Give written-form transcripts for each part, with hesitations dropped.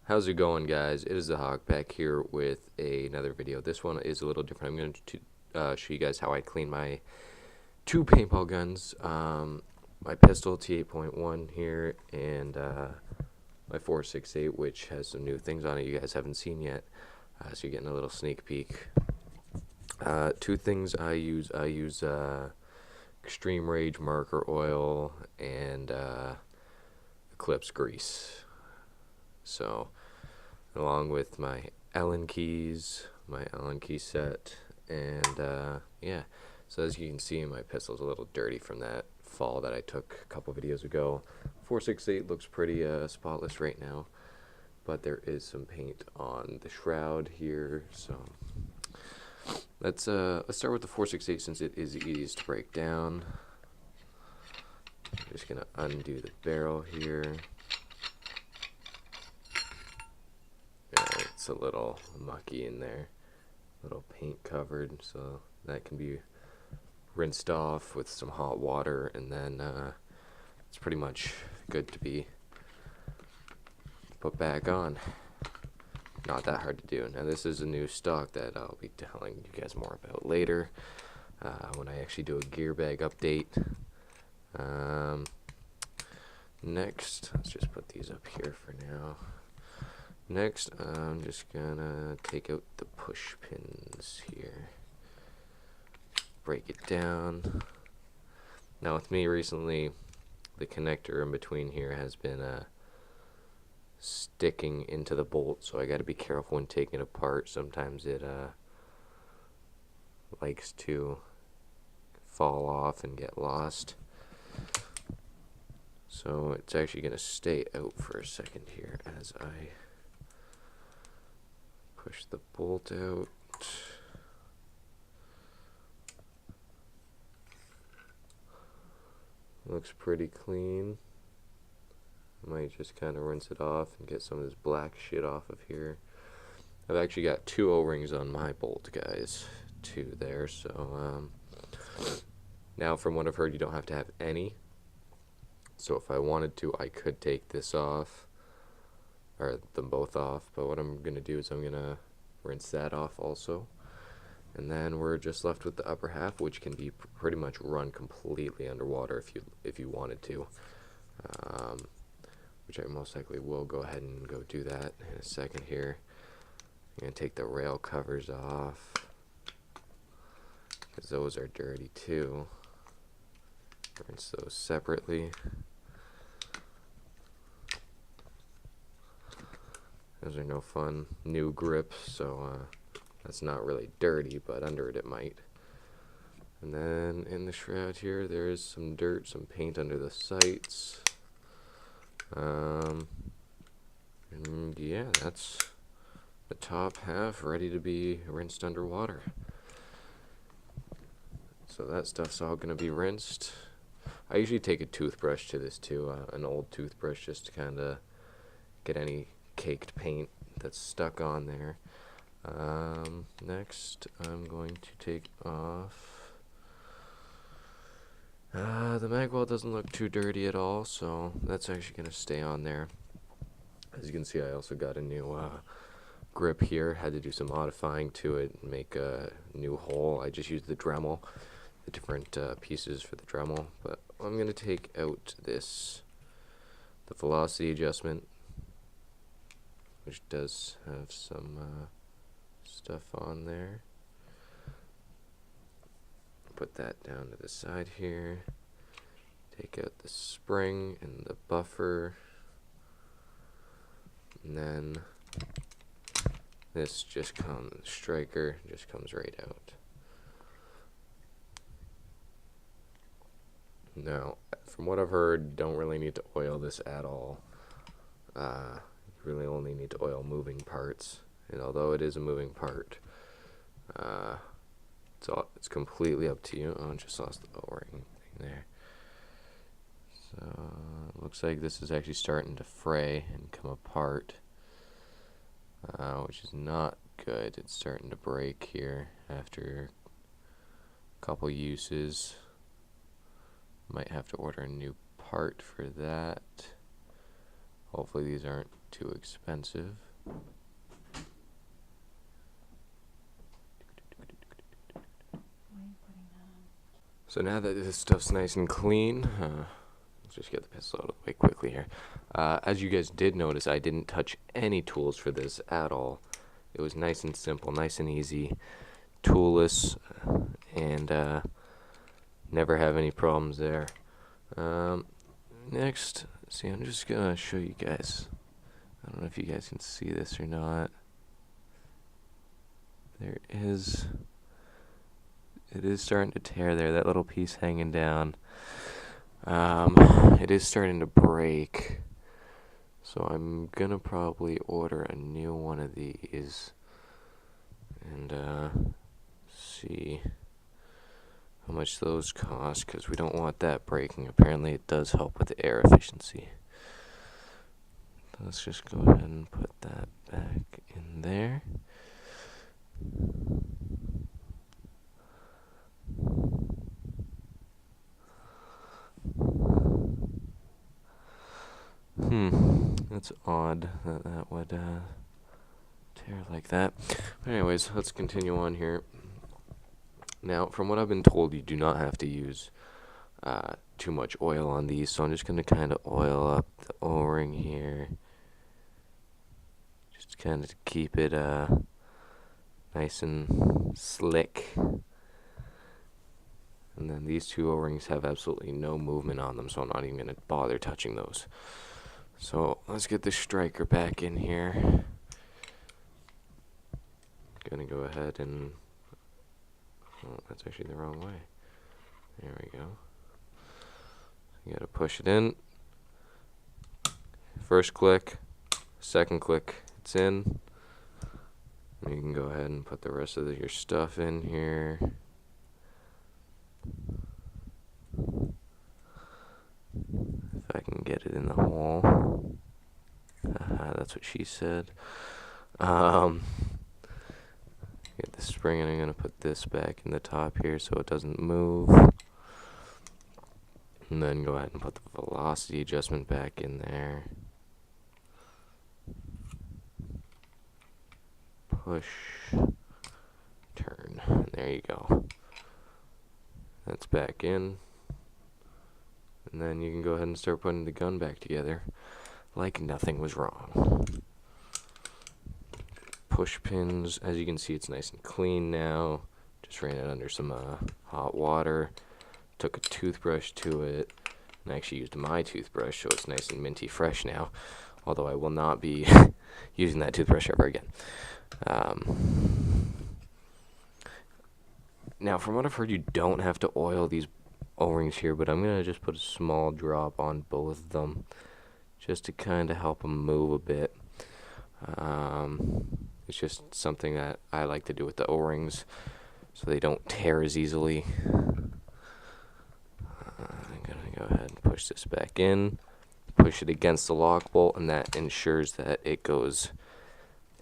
How's it going, guys? It is the Hawk back here with another video. This one is a little different. I'm going to show you guys how I clean my two paintball guns. My pistol T8.1 here and my 4.68, which has some new things on it you guys haven't seen yet. So you're getting a little sneak peek. Two things I use. I use Extreme Rage marker oil and Eclipse grease. So, along with my Allen keys, my Allen key set, and yeah. So as you can see, my pistol's a little dirty from that fall that I took a couple videos ago. 4.68 looks pretty spotless right now, but there is some paint on the shroud here. So let's start with the 4.68 since it is the easiest to break down. I'm just gonna undo the barrel here. It's a little mucky in there, a little paint covered, so that can be rinsed off with some hot water, and then it's pretty much good to be put back on. Not that hard to do. Now this is a new stock that I'll be telling you guys more about later when I actually do a gear bag update. Next, let's just put these up here for now. Next, I'm just gonna take out the push pins here. Break it down. Now with me recently, the connector in between here has been sticking into the bolt, so I gotta be careful when taking it apart. Sometimes it likes to fall off and get lost. So it's actually gonna stay out for a second here as I push the bolt out. Looks pretty clean. I might just kind of rinse it off and get some of this black shit off of here. I've actually got two O-rings on my bolt, guys. Two there, so now from what I've heard, you don't have to have any. So if I wanted to, I could take this off, or them both off, but what I'm going to do is I'm going to rinse that off also. And then we're just left with the upper half, which can be pretty much run completely underwater if you wanted to. Which I most likely will go ahead and go do that in a second here. I'm going to take the rail covers off, because those are dirty too. Rinse those separately. Those are no fun. New grip, so that's not really dirty, but under it might. And then in the shroud here, there is some dirt, some paint under the sights. And yeah, that's the top half ready to be rinsed underwater. So that stuff's all going to be rinsed. I usually take a toothbrush to this too, an old toothbrush, just to kind of get any caked paint that's stuck on there. Next, I'm going to take off. The mag well doesn't look too dirty at all, so that's actually going to stay on there. As you can see, I also got a new grip here. Had to do some modifying to it and make a new hole. I just used the Dremel, the different pieces for the Dremel. But I'm going to take out the velocity adjustment, which does have some stuff on there. Put that down to the side here. Take out the spring and the buffer. And then this just comes, striker just comes right out. Now, from what I've heard, don't really need to oil this at all. You really only need to oil moving parts. And although it is a moving part, it's completely up to you. Oh, I just lost the O-ring thing there. So, looks like this is actually starting to fray and come apart, which is not good. It's starting to break here after a couple uses. Might have to order a new part for that. Hopefully these aren't too expensive. So now that this stuff's nice and clean, let's just get the pistol out of the way quickly here. As you guys did notice, I didn't touch any tools for this at all. It was nice and simple, nice and easy, toolless, and never have any problems there. Next, see, I'm just gonna show you guys. I don't know if you guys can see this or not. It is starting to tear there, that little piece hanging down. It is starting to break. So I'm gonna probably order a new one of these and see how much those cost, because we don't want that breaking. Apparently it does help with the air efficiency. Let's just go ahead and put that back in there. That's odd that that would tear like that. But anyways, let's continue on here. Now, from what I've been told, you do not have to use too much oil on these, so I'm just going to kind of oil up the O-ring here. Just kind of keep it nice and slick. And then these two O-rings have absolutely no movement on them, so I'm not even going to bother touching those. So let's get the striker back in here. Gonna go ahead and, oh, that's actually the wrong way. There we go. You gotta push it in. First click, second click, it's in. And you can go ahead and put the rest of your stuff in here. If I can get it in the hole. That's what she said. Get the spring, and I'm going to put this back in the top here so it doesn't move. And then go ahead and put the velocity adjustment back in there. Push, turn. And there you go. That's back in. And then you can go ahead and start putting the gun back together like nothing was wrong. Push pins, as you can see, it's nice and clean now. Just ran it under some hot water. Took a toothbrush to it, and I actually used my toothbrush, so it's nice and minty fresh now. Although I will not be using that toothbrush ever again. Now, from what I've heard, you don't have to oil these O-rings here, but I'm going to just put a small drop on both of them just to kind of help them move a bit. It's just something that I like to do with the O-rings so they don't tear as easily. I'm going to go ahead and push this back in, push it against the lock bolt, and that ensures that it goes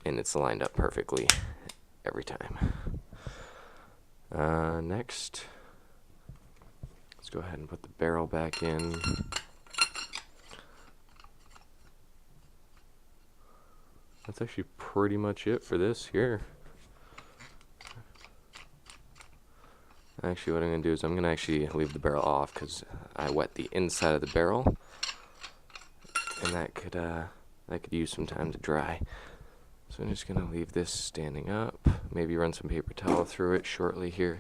and it's lined up perfectly every time. Next, let's go ahead and put the barrel back in. That's actually pretty much it for this here. Actually, what I'm going to do is I'm going to actually leave the barrel off because I wet the inside of the barrel, and that could use some time to dry. So I'm just going to leave this standing up, maybe run some paper towel through it shortly here,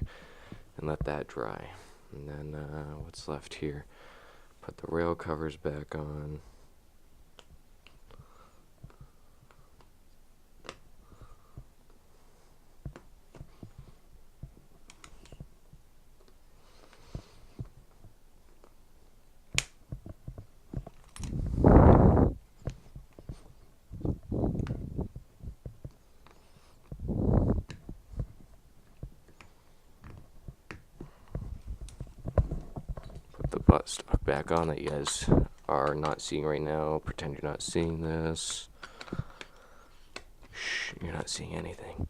and let that dry. And then what's left here? Put the rail covers back on. Butt stock back on that you guys are not seeing right now. Pretend you're not seeing this. Shh, you're not seeing anything.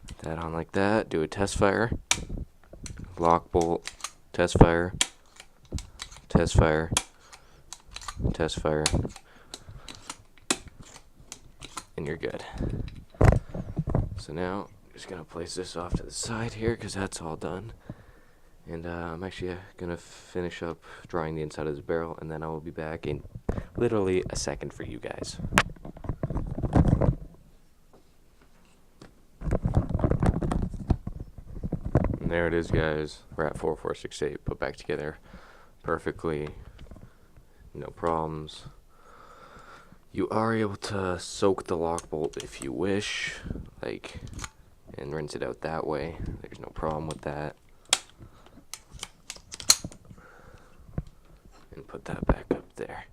Put that on like that. Do a test fire. Lock bolt. Test fire. Test fire. Test fire. and you're good. So now I'm just gonna place this off to the side here because that's all done. And I'm actually gonna finish up drawing the inside of this barrel, and then I will be back in literally a second for you guys. And there it is, guys. We're at 4468 put back together perfectly, no problems. You are able to soak the lock bolt if you wish, like, and rinse it out that way. There's no problem with that. And put that back up there.